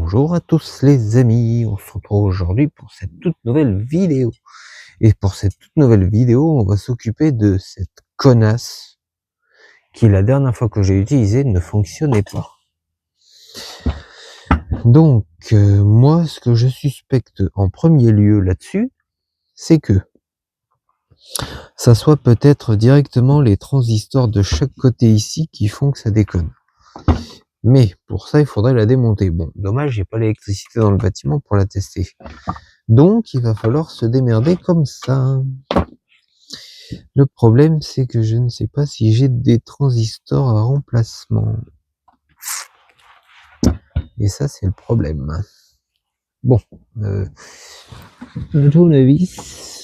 Bonjour à tous les amis, on se retrouve aujourd'hui pour cette toute nouvelle vidéo. Et pour cette toute nouvelle vidéo, on va s'occuper de cette connasse qui la dernière fois que j'ai utilisée ne fonctionnait pas. Donc moi ce que je suspecte en premier lieu là-dessus, c'est que ça soit peut-être directement les transistors de chaque côté ici qui font que ça déconne. Mais pour ça il faudrait la démonter. Bon, dommage, j'ai pas l'électricité dans le bâtiment pour la tester. Donc, il va falloir se démerder comme ça. Le problème, c'est que je ne sais pas si j'ai des transistors à remplacement. Et ça, c'est le problème. Bon, un tournevis.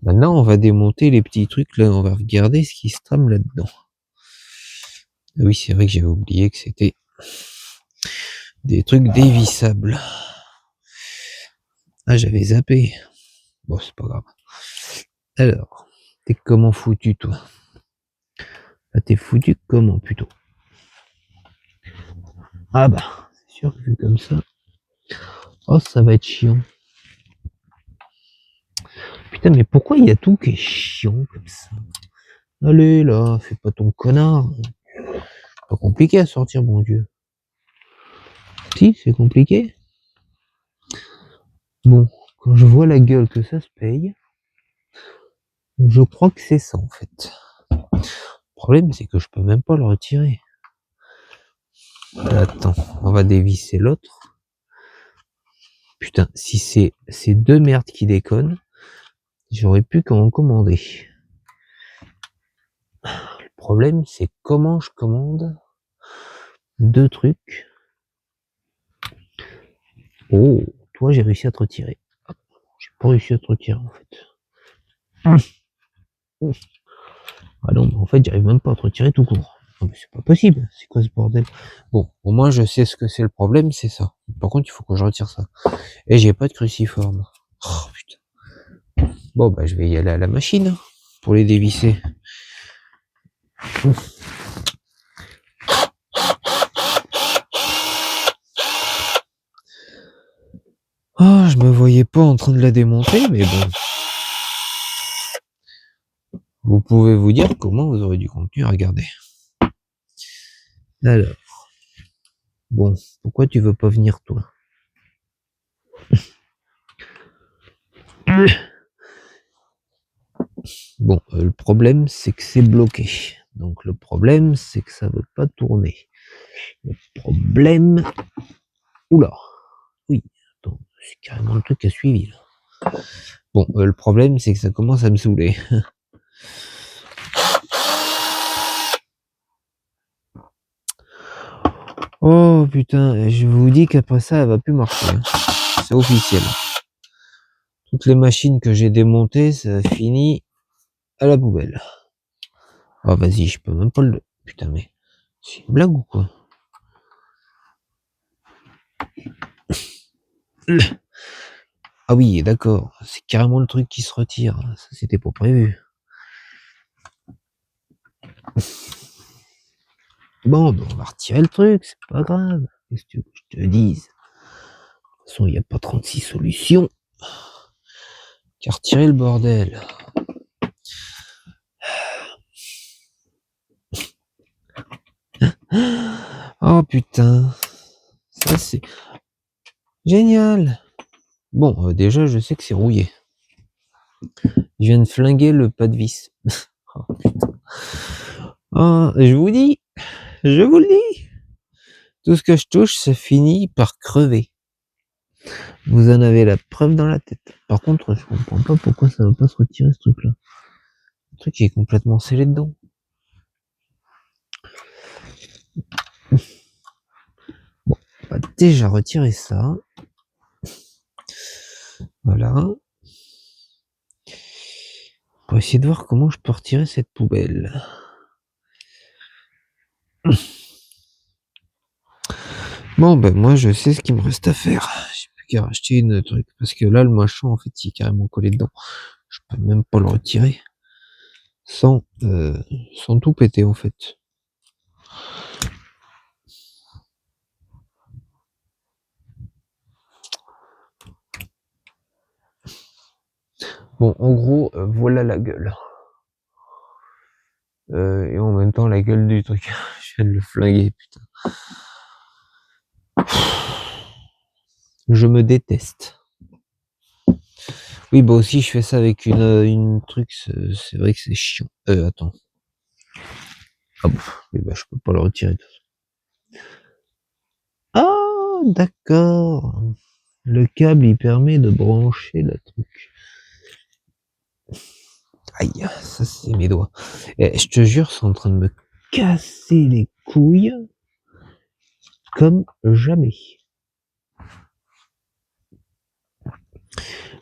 Maintenant, on va démonter les petits trucs. Là, on va regarder ce qui se trame là-dedans. Ah oui, c'est vrai que j'avais oublié que c'était des trucs dévissables. Ah, j'avais zappé. Bon, c'est pas grave. Alors, t'es comment foutu, toi? Ah, t'es foutu comment, plutôt? Ah bah, c'est sûr que vu comme ça... Oh, ça va être chiant. Putain, mais pourquoi il y a tout qui est chiant comme ça? Allez, là, fais pas ton connard. Pas compliqué à sortir, mon Dieu. Si, c'est compliqué. Bon, quand je vois la gueule que ça se paye, je crois que c'est ça, en fait. Le problème, c'est que je peux même pas le retirer. Attends, on va dévisser l'autre. Putain, si c'est ces deux merdes qui déconnent, j'aurais pu qu'en commander. Le problème, c'est comment je commande deux trucs. Oh, toi, j'ai réussi à te retirer. J'ai pas réussi à te retirer, en fait. Ah non, mais en fait, j'arrive même pas à te retirer tout court. Non, mais c'est pas possible. C'est quoi ce bordel? Bon, au moins, je sais ce que c'est le problème, c'est ça. Par contre, il faut que je retire ça. Et j'ai pas de cruciforme. Oh, putain. Bon, bah, je vais y aller à la machine pour les dévisser. Ah, je me voyais pas en train de la démonter, mais bon. Vous pouvez vous dire comment vous aurez du contenu à regarder. Alors. Bon, pourquoi tu veux pas venir, toi? Bon, le problème, c'est que c'est bloqué. Donc, le problème, c'est que ça veut pas tourner. Le problème... Oula. Oui, attends, c'est carrément le truc qui a suivi, là. Bon, le problème, c'est que ça commence à me saouler. Oh, putain, je vous dis qu'après ça, elle va plus marcher. Hein. C'est officiel. Toutes les machines que j'ai démontées, ça finit à la poubelle. Oh, vas-y, je peux même pas le... Putain, mais... C'est une blague ou quoi? Ah oui, d'accord, c'est carrément le truc qui se retire. Ça, c'était pas prévu. Bon, ben, on va retirer le truc, c'est pas grave. Qu'est-ce que tu veux que je te dise? De toute façon, il n'y a pas 36 solutions qu'à retirer le bordel. Oh putain, ça c'est génial. Bon, déjà, je sais que c'est rouillé. Je viens de flinguer le pas de vis. Oh putain. Oh, je vous le dis, tout ce que je touche, ça finit par crever. Vous en avez la preuve dans la tête. Par contre, je comprends pas pourquoi ça va pas se retirer ce truc-là. Le truc est complètement scellé dedans. Bon, on va déjà retirer ça. Voilà. On va essayer de voir comment je peux retirer cette poubelle. Bon, ben moi je sais ce qu'il me reste à faire. J'ai plus qu'à racheter une truc. Parce que là, le machin, en fait, il est carrément collé dedans. Je peux même pas le retirer. Sans tout péter, en fait. Bon, en gros, voilà la gueule. Et en même temps, la gueule du truc. Je viens de le flinguer, putain. Je me déteste. Oui, bah aussi, je fais ça avec une truc, c'est vrai que c'est chiant. Attends. Ah bon, oui, bah, je peux pas le retirer. Ah, d'accord. Le câble, il permet de brancher le truc. Aïe, ça c'est mes doigts. Et je te jure, c'est en train de me casser les couilles comme jamais.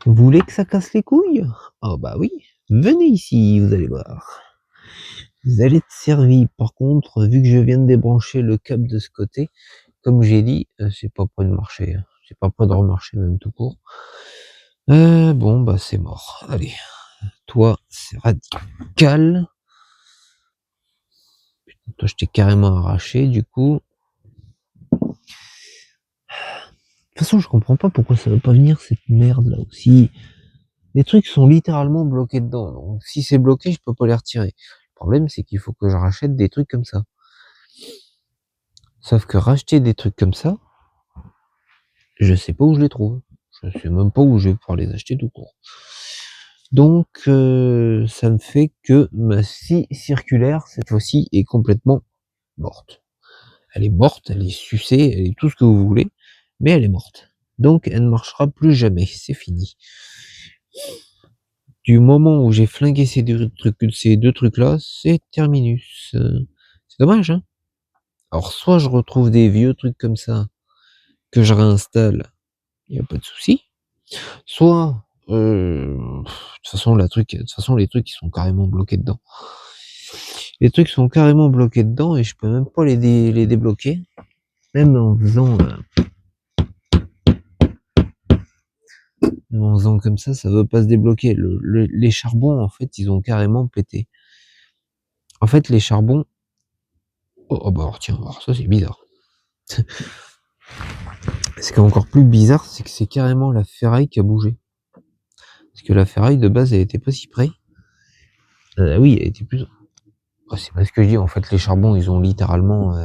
Vous voulez que ça casse les couilles? Oh bah oui, venez ici, vous allez voir. Vous allez être servi. Par contre, vu que je viens de débrancher le câble de ce côté, comme j'ai dit, c'est pas prêt de marcher. C'est pas prêt de remarcher même tout court. Bon bah c'est mort. Allez, toi c'est radical. Toi je t'ai carrément arraché du coup. De toute façon je comprends pas pourquoi ça veut pas venir cette merde là aussi. Les trucs sont littéralement bloqués dedans. Donc si c'est bloqué, je peux pas les retirer. Le problème c'est qu'il faut que je rachète des trucs comme ça. Sauf que racheter des trucs comme ça, je sais pas où je les trouve. Je sais même pas où je vais pouvoir les acheter tout court. Donc ça me fait que ma scie circulaire cette fois-ci est complètement morte. Elle est morte, elle est sucée, elle est tout ce que vous voulez, mais elle est morte. Donc elle ne marchera plus jamais, c'est fini. Du moment où j'ai flingué ces deux trucs-là, c'est terminus. C'est dommage, hein. Alors soit je retrouve des vieux trucs comme ça que je réinstalle, il y a pas de souci. Soit de toute façon les trucs ils sont carrément bloqués dedans. Les trucs sont carrément bloqués dedans et je peux même pas les débloquer, même en faisant comme ça veut pas se débloquer. Les charbons en fait ils ont carrément pété. En fait les charbons, oh bah alors, tiens, alors ça c'est bizarre. Ce qui est encore plus bizarre, c'est que c'est carrément la ferraille qui a bougé. Parce que la ferraille de base elle était pas si près. Oui, elle était plus. Oh, c'est pas ce que je dis. En fait, les charbons, ils ont littéralement.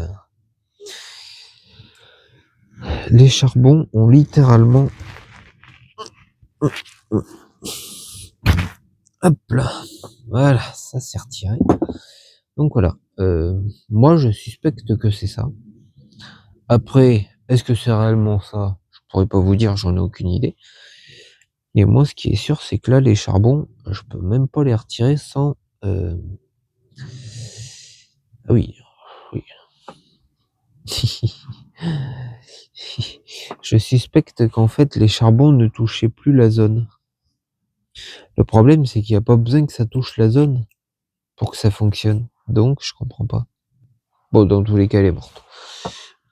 Les charbons ont littéralement. Hop là. Voilà, ça s'est retiré. Donc voilà. Moi, je suspecte que c'est ça. Après, est-ce que c'est réellement ça? Je pourrais pas vous dire, j'en ai aucune idée. Et moi, ce qui est sûr, c'est que là, les charbons, je peux même pas les retirer sans. Ah oui, oui. Je suspecte qu'en fait, les charbons ne touchaient plus la zone. Le problème, c'est qu'il n'y a pas besoin que ça touche la zone pour que ça fonctionne. Donc, je comprends pas. Bon, dans tous les cas, elle est morte.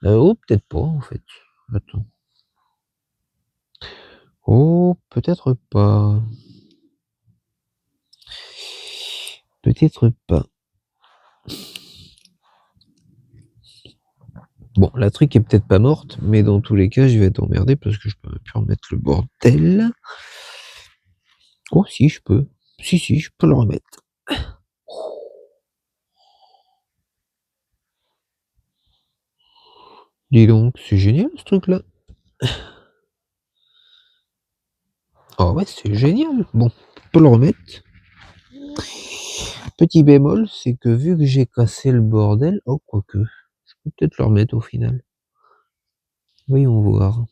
Oh, peut-être pas, en fait. Attends. Oh, peut-être pas. Peut-être pas. Bon, la truc est peut-être pas morte, mais dans tous les cas, je vais être emmerdé parce que je peux même plus remettre le bordel. Oh, si, je peux. Si, je peux le remettre. Dis donc, c'est génial ce truc-là. Ah ouais, c'est génial. Bon, je peux le remettre. Petit bémol, c'est que vu que j'ai cassé le bordel, oh quoique, je peux peut-être le remettre au final. Voyons voir.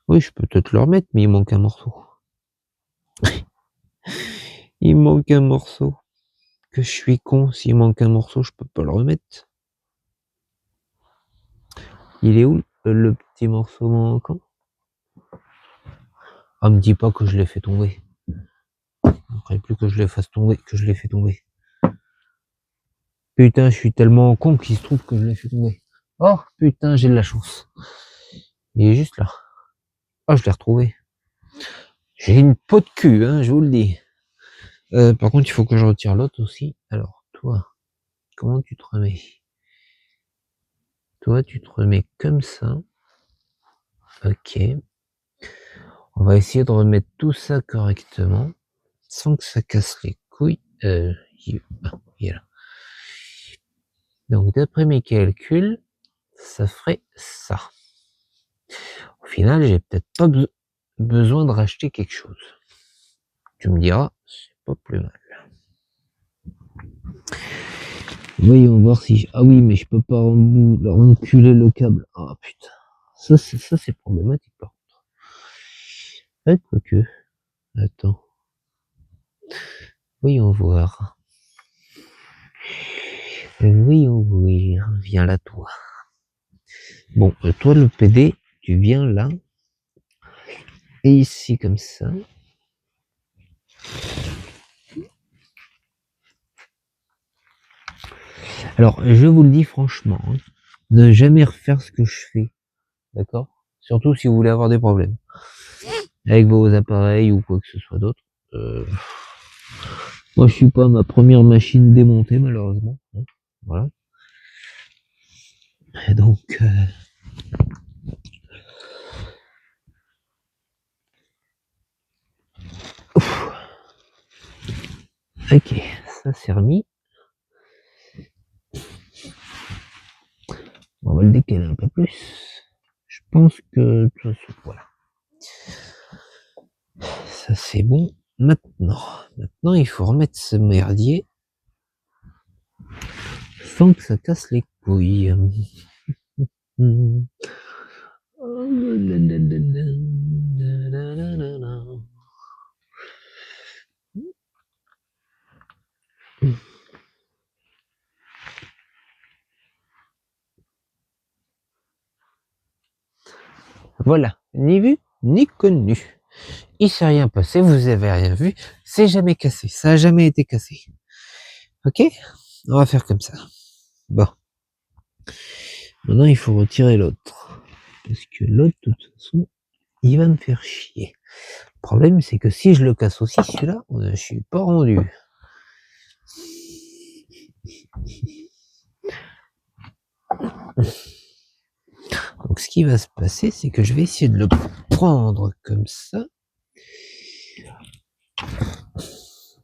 Oui, je peux peut-être le remettre, mais il manque un morceau. Il manque un morceau. Que je suis con, s'il manque un morceau, je peux pas le remettre. Il est où le petit morceau manquant? Ah, me dis pas que je l'ai fait tomber. Il ne faudrait plus que je le fasse tomber, que je l'ai fait tomber. Putain, je suis tellement con qu'il se trouve que je l'ai fait tomber. Oh putain, j'ai de la chance. Il est juste là. Ah, je l'ai retrouvé. J'ai une peau de cul, hein, je vous le dis. Par contre, il faut que je retire l'autre aussi. Alors, toi, comment tu te remets? Toi, tu te remets comme ça. Ok. On va essayer de remettre tout ça correctement, sans que ça casse les couilles. Il est là. Donc, d'après mes calculs, ça ferait ça. Au final, j'ai peut-être pas besoin de racheter quelque chose. Tu me diras, c'est pas plus mal. Voyons voir si... Ah oui, mais je peux pas enculer le câble. Ah putain. Ça c'est problématique par contre. Ouais, quoique. Attends. Voyons voir. Voyons voir. Viens là, toi. Bon, toi, le PD, tu viens là. Et ici, comme ça. Alors, je vous le dis franchement, hein, ne jamais refaire ce que je fais. D'accord? Surtout si vous voulez avoir des problèmes. Avec vos appareils ou quoi que ce soit d'autre. Moi, je suis pas ma première machine démontée, malheureusement. Hein, voilà. Et donc... Ok, ça c'est remis. On va le décaler un peu plus. Je pense que... Voilà. Ça c'est bon. Maintenant, il faut remettre ce merdier sans que ça casse les couilles. Voilà, ni vu, ni connu. Il s'est rien passé, vous avez rien vu, c'est jamais cassé, ça a jamais été cassé. Ok? On va faire comme ça. Bon. Maintenant, il faut retirer l'autre. Parce que l'autre, de toute façon, il va me faire chier. Le problème, c'est que si je le casse aussi, celui-là, je suis pas rendu. Donc, ce qui va se passer, c'est que je vais essayer de le prendre comme ça.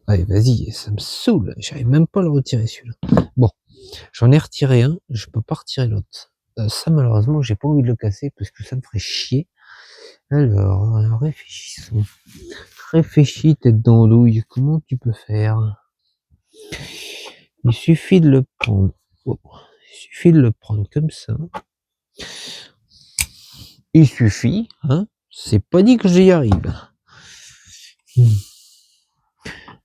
Allez, vas-y, ça me saoule. J'arrive même pas à le retirer, celui-là. Bon, j'en ai retiré un, je peux pas retirer l'autre. Ça, malheureusement, j'ai pas envie de le casser parce que ça me ferait chier. Alors, réfléchissons. Réfléchis, tête d'andouille, comment tu peux faire? Il suffit de le prendre. Oh, il suffit de le prendre comme ça. Il suffit, hein. C'est pas dit que j'y arrive.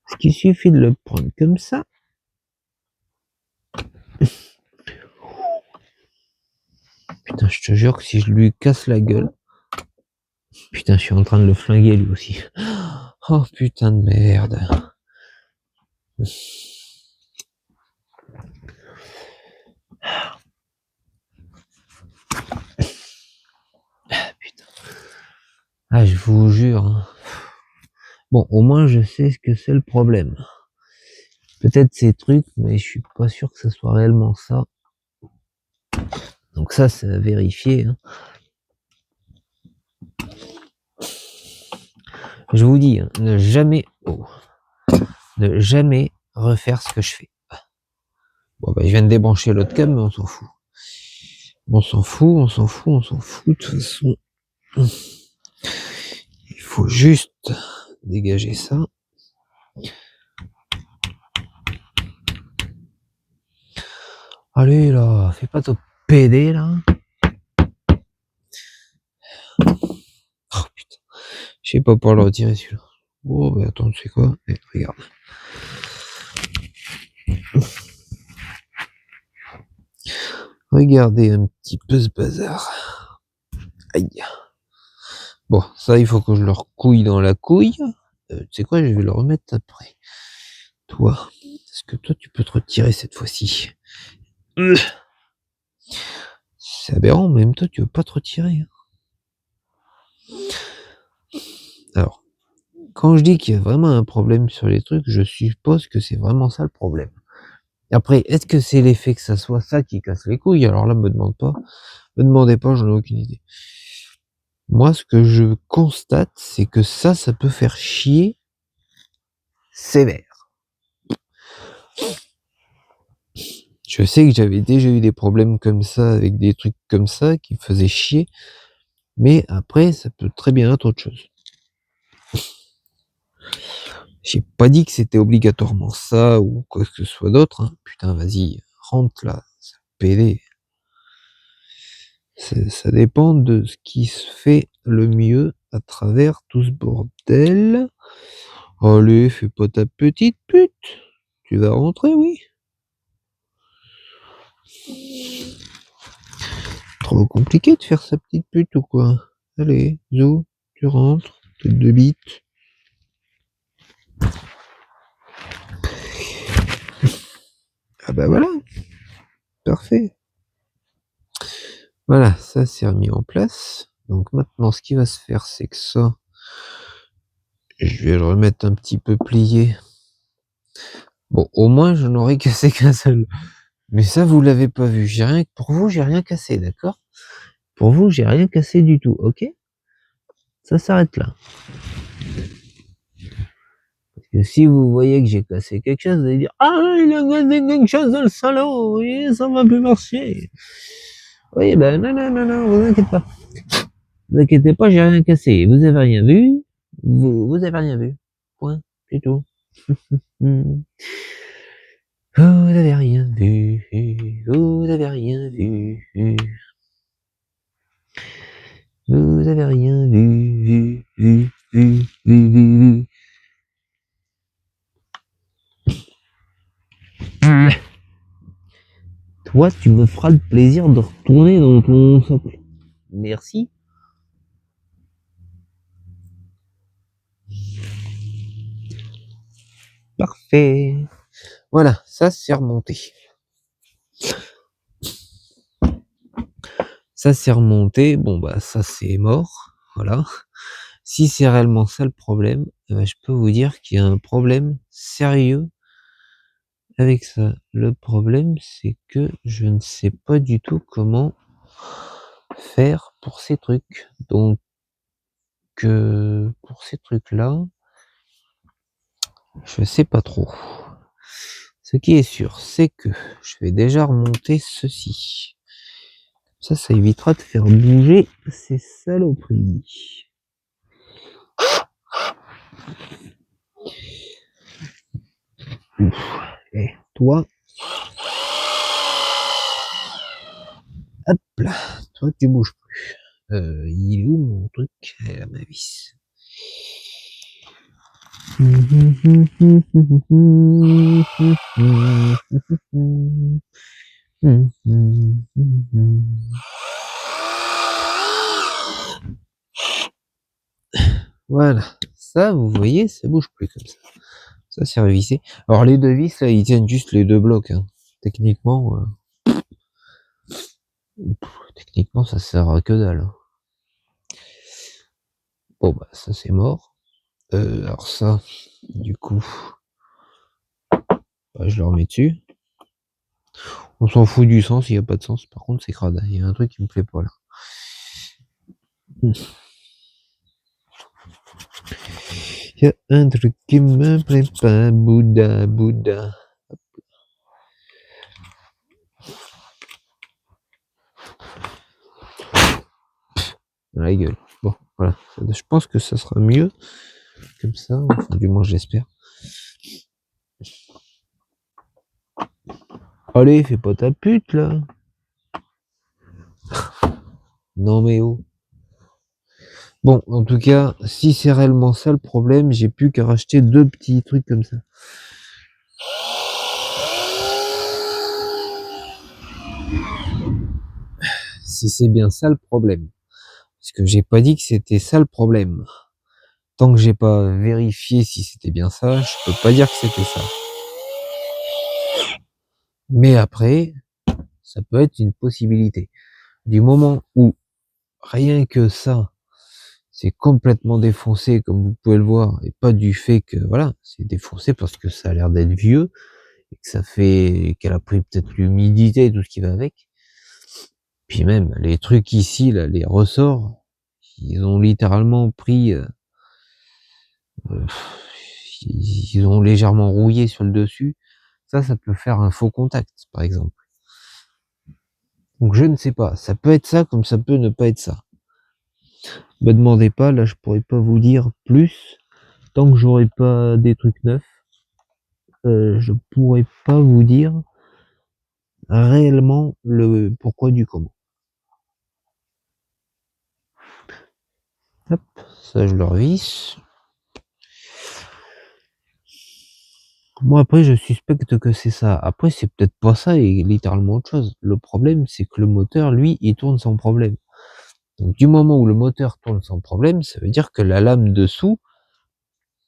Parce qu'il suffit de le prendre comme ça. Putain, je te jure que si je lui casse la gueule. Putain, je suis en train de le flinguer lui aussi. Oh putain de merde. Putain. Ah, je vous jure. Hein. Bon, au moins je sais ce que c'est le problème. Peut-être ces trucs, mais je suis pas sûr que ce soit réellement ça. Donc ça, c'est à vérifier. Hein. Je vous dis, hein, ne jamais refaire ce que je fais. Bon, bah, je viens de débrancher l'autre câble, mais on s'en fout. On s'en fout. De toute façon, il faut juste dégager ça. Allez là, fais pas ton PD là. Oh putain, je sais pas pour le retirer celui-là. Oh bah attends, tu sais quoi? Regarde. Regardez un petit peu ce bazar. Aïe. Bon, ça il faut que je le recouille dans la couille. Tu sais quoi, je vais le remettre après. Toi, est-ce que toi tu peux te retirer cette fois-ci? C'est aberrant, mais même toi tu veux pas te retirer. Alors, quand je dis qu'il y a vraiment un problème sur les trucs, je suppose que c'est vraiment ça le problème. Après, est-ce que c'est l'effet que ça soit ça qui casse les couilles? Alors là, me demandez pas, j'en ai aucune idée. Moi, ce que je constate, c'est que ça peut faire chier sévère. Je sais que j'avais déjà eu des problèmes comme ça, avec des trucs comme ça, qui me faisaient chier, mais après, ça peut très bien être autre chose. J'ai pas dit que c'était obligatoirement ça, ou quoi que ce soit d'autre, hein. Putain, vas-y, rentre là, ça PD. Ça dépend de ce qui se fait le mieux à travers tout ce bordel. Allez, fais pas ta petite pute. Tu vas rentrer, oui. Trop compliqué de faire sa petite pute ou quoi? Allez, Zou, tu rentres, tête de bite. Ah bah voilà, parfait. Voilà, ça c'est remis en place. Donc maintenant, ce qui va se faire, c'est que ça, je vais le remettre un petit peu plié. Bon, au moins, je n'aurai cassé qu'un seul. Mais ça, vous l'avez pas vu. Pour vous, j'ai rien cassé, d'accord? Pour vous, j'ai rien cassé du tout, ok? Ça s'arrête là. Parce que si vous voyez que j'ai cassé quelque chose, vous allez dire, ah, il a cassé quelque chose dans le salaud, et ça va plus marcher. Oui, ben, non, vous inquiétez pas. Vous inquiétez pas, j'ai rien cassé. Vous avez rien vu. Vous avez rien vu. Point. C'est tout. Vous n'avez rien vu. Vous n'avez rien vu. Vous avez rien vu. Toi, tu me feras le plaisir de retourner dans ton socle. Merci. Parfait. Voilà, ça c'est remonté. Ça c'est remonté. Bon bah ça c'est mort. Voilà. Si c'est réellement ça le problème, je peux vous dire qu'il y a un problème sérieux avec ça. Le problème, c'est que je ne sais pas du tout comment faire pour ces trucs. Donc, pour ces trucs-là, je sais pas trop. Ce qui est sûr, c'est que je vais déjà remonter ceci. Ça évitera de faire bouger ces saloperies. Ouf. Et toi, hop là, toi tu bouges plus. Il est où mon truc? Ma vis. Voilà, ça vous voyez, ça bouge plus comme ça. Ça c'est revissé. Alors les deux vis là, ils tiennent juste les deux blocs, hein. Techniquement, techniquement ça sert à que dalle, hein. Bon bah ça c'est mort. Alors ça, du coup, bah, je le remets dessus. On s'en fout du sens, il n'y a pas de sens. Par contre c'est crade, il y a un truc qui me plaît pas là. Il y a un truc qui me plaît pas, Bouddha. Dans la gueule. Bon, voilà. Je pense que ça sera mieux comme ça, enfin, du moins j'espère. Allez, fais pas ta pute là. Non mais oh. Bon, en tout cas, si c'est réellement ça le problème, j'ai plus qu'à racheter deux petits trucs comme ça. Si c'est bien ça le problème. Parce que j'ai pas dit que c'était ça le problème. Tant que j'ai pas vérifié si c'était bien ça, je peux pas dire que c'était ça. Mais après, ça peut être une possibilité. Du moment où rien que ça, c'est complètement défoncé, comme vous pouvez le voir, et pas du fait que, voilà, c'est défoncé parce que ça a l'air d'être vieux, et que ça fait, qu'elle a pris peut-être l'humidité et tout ce qui va avec. Puis même, les trucs ici, là, les ressorts, ils ont littéralement pris, ils ont légèrement rouillé sur le dessus. Ça peut faire un faux contact, par exemple. Donc je ne sais pas, ça peut être ça comme ça peut ne pas être ça. Me demandez pas, là je pourrais pas vous dire plus tant que j'aurai pas des trucs neufs. Je pourrais pas vous dire réellement le pourquoi du comment. Hop, ça je le revisse. Moi après je suspecte que c'est ça. Après c'est peut-être pas ça et littéralement autre chose. Le problème c'est que le moteur lui il tourne sans problème. Donc du moment où le moteur tourne sans problème, ça veut dire que la lame dessous,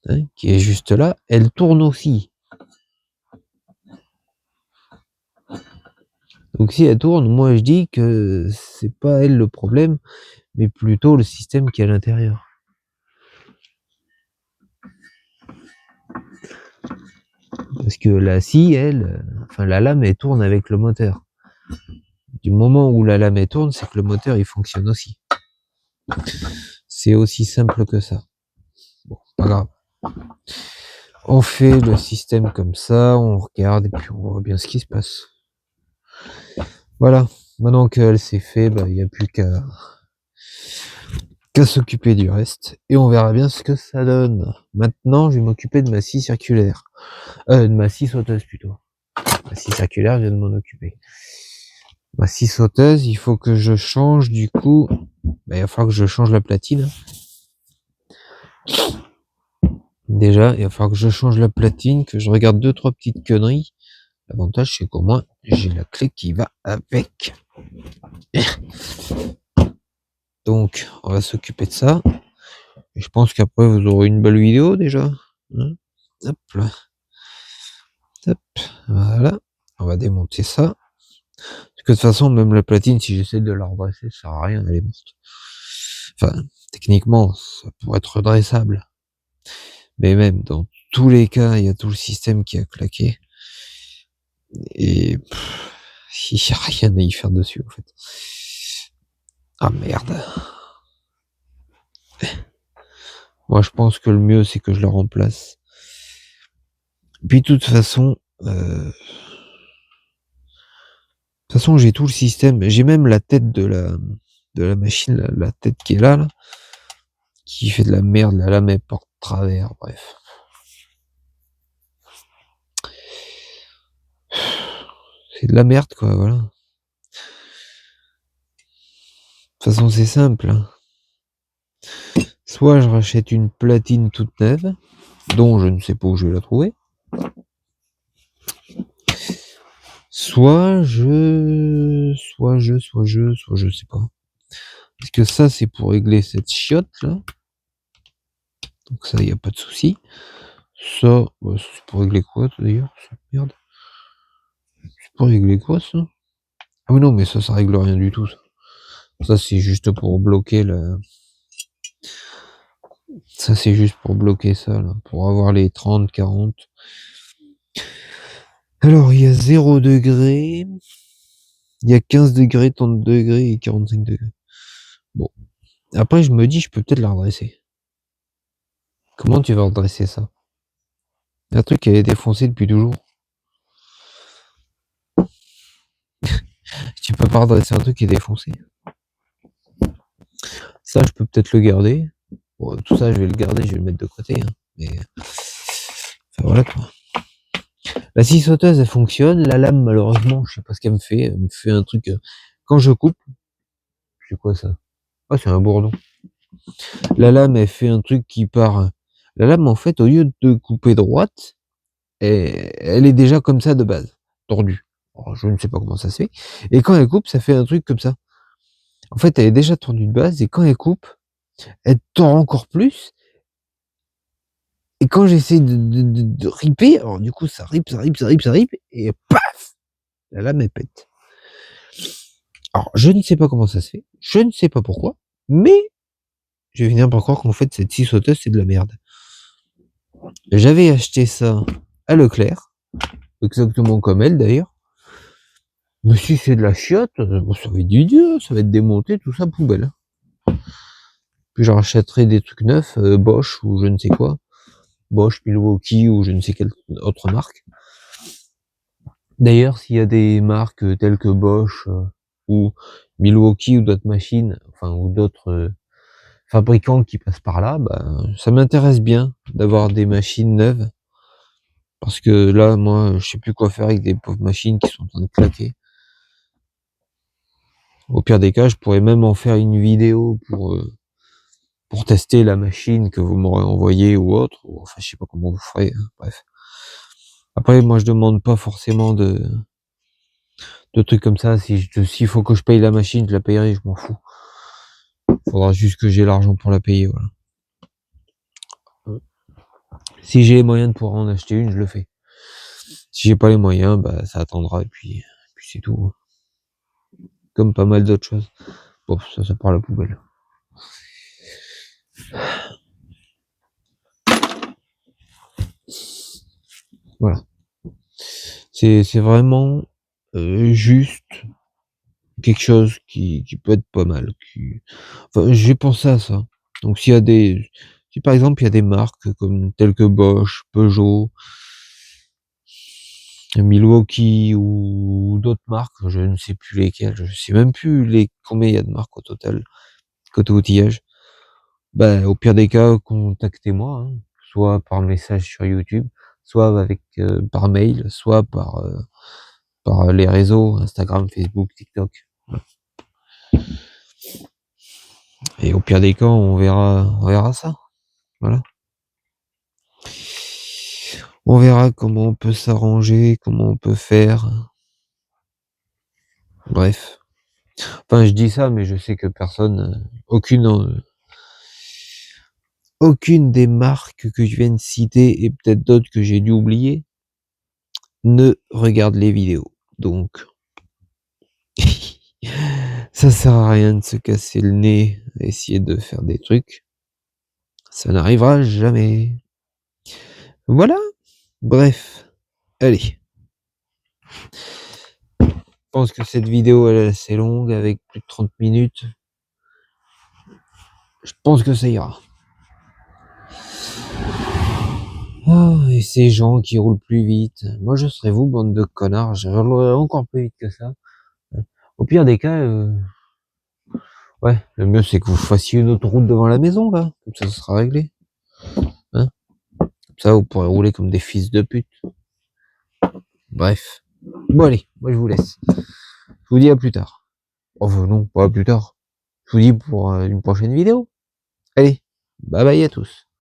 hein, qui est juste là, elle tourne aussi. Donc si elle tourne, moi je dis que c'est pas elle le problème, mais plutôt le système qui est à l'intérieur. Parce que la scie, elle, enfin la lame, elle tourne avec le moteur. Du moment où la lame elle tourne, c'est que le moteur il fonctionne aussi. C'est aussi simple que ça. Bon, pas grave. On fait le système comme ça, on regarde et puis on voit bien ce qui se passe. Voilà. Maintenant qu'elle s'est fait, il n'y a plus qu'à s'occuper du reste et on verra bien ce que ça donne. Maintenant, je vais m'occuper de ma scie circulaire. De ma scie sauteuse plutôt. La scie circulaire, je viens de m'en occuper. Ma scie sauteuse, il faut que je change du coup. Il va falloir que je change la platine. Déjà, il va falloir que je change la platine, que je regarde 2-3 petites conneries. L'avantage, c'est qu'au moins, j'ai la clé qui va avec. Donc, on va s'occuper de ça. Et je pense qu'après, vous aurez une belle vidéo déjà. Hein, hop là. Hop, voilà. On va démonter ça. Parce que de toute façon, même la platine, si j'essaie de la redresser, ça sert à rien, elle est morte. Enfin, techniquement, ça pourrait être redressable. Mais même, dans tous les cas, il y a tout le système qui a claqué. Et il n'y a rien à y faire dessus, en fait. Ah merde. Moi, je pense que le mieux, c'est que je la remplace. Puis, de toute façon, j'ai tout le système. J'ai même la tête de la machine, la tête qui est là, qui fait de la merde. La lame est porte travers, bref. C'est de la merde, quoi, voilà. De toute façon, c'est simple. Hein. Soit je rachète une platine toute neuve, dont je ne sais pas où je vais la trouver. Soit je sais pas. Parce que ça, c'est pour régler cette chiotte, là. Donc ça, il n'y a pas de souci. Ça, c'est pour régler quoi, d'ailleurs? Merde. C'est pour régler quoi, ça? Ah oui, non, mais ça règle rien du tout, ça. Ça, c'est juste pour bloquer ça, c'est juste pour bloquer ça, là. Pour avoir les 30, 40. Alors, il y a 0 degré. Il y a 15 degrés, 30 degrés et 45 degrés. Bon. Après, je me dis, je peux peut-être la redresser. Comment tu vas redresser ça? Un truc qui est défoncé depuis toujours. Tu peux pas redresser un truc qui est défoncé. Ça, je peux peut-être le garder. Bon, tout ça, je vais le garder, je vais le mettre de côté. Hein. Mais enfin, voilà quoi. La scie sauteuse, elle fonctionne. La lame, malheureusement, je sais pas ce qu'elle me fait. Elle me fait un truc. Quand je coupe, c'est quoi ça? Ah, c'est un bourdon. La lame, elle fait un truc qui part. La lame, en fait, au lieu de couper droite, elle est déjà comme ça de base, tordue. Alors, je ne sais pas comment ça se fait. Et quand elle coupe, ça fait un truc comme ça. En fait, elle est déjà tordue de base, et quand elle coupe, elle tord encore plus. Et quand j'essaie de ripper, alors du coup, ça rip, et paf! La lame, elle pète. Alors, je ne sais pas comment ça se fait, je ne sais pas pourquoi, mais je vais finir par croire qu'en fait, cette scie sauteuse, c'est de la merde. J'avais acheté ça à Leclerc, exactement comme elle d'ailleurs. Mais si c'est de la chiotte, ça va être du dieu, ça va être démonté, tout ça, poubelle. Puis je rachèterai des trucs neufs, Bosch ou je ne sais quoi. Bosch, Milwaukee ou je ne sais quelle autre marque. D'ailleurs, s'il y a des marques telles que Bosch ou Milwaukee ou d'autres machines, enfin ou d'autres fabricants qui passent par là, ça m'intéresse bien d'avoir des machines neuves. Parce que là, moi, je sais plus quoi faire avec des pauvres machines qui sont en train de claquer. Au pire des cas, je pourrais même en faire une vidéo pour tester la machine que vous m'aurez envoyée ou autre. Ou, enfin, je sais pas comment vous ferez. Hein, bref. Après, moi, je demande pas forcément de trucs comme ça. S'il faut que je paye la machine, je la payerai, je m'en fous. Faudra juste que j'ai l'argent pour la payer, voilà. Si j'ai les moyens de pouvoir en acheter une, je le fais. Si j'ai pas les moyens, ça attendra et puis c'est tout. Comme pas mal d'autres choses. Bon, ça part à la poubelle. Voilà. C'est vraiment juste quelque chose qui peut être pas mal. Enfin, j'ai pensé à ça. Donc si par exemple il y a des marques comme telles que Bosch, Peugeot, Milwaukee ou d'autres marques, je ne sais plus lesquelles, je sais même plus combien il y a de marques au total côté outillage. Au pire des cas, contactez-moi, hein, soit par message sur YouTube, soit par mail, soit par les réseaux Instagram, Facebook, TikTok. Voilà. Et au pire des cas, on verra ça. Voilà. On verra comment on peut s'arranger, comment on peut faire. Bref. Enfin, je dis ça, mais je sais que aucune des marques que je viens de citer et peut-être d'autres que j'ai dû oublier ne regarde les vidéos. Donc, ça sert à rien de se casser le nez, essayer de faire des trucs. Ça n'arrivera jamais. Voilà. Bref. Allez. Je pense que cette vidéo elle est assez longue avec plus de 30 minutes. Je pense que ça ira. Et ces gens qui roulent plus vite. Moi je serais vous, bande de connards. Je roulerais encore plus vite que ça. Au pire des cas, ouais, le mieux c'est que vous fassiez une autoroute devant la maison là. Comme ça sera réglé. Hein, comme ça vous pourrez rouler comme des fils de pute. Bref. Bon allez, moi je vous laisse. Je vous dis à plus tard. Enfin non, pas à plus tard. Je vous dis pour une prochaine vidéo. Allez, bye bye à tous.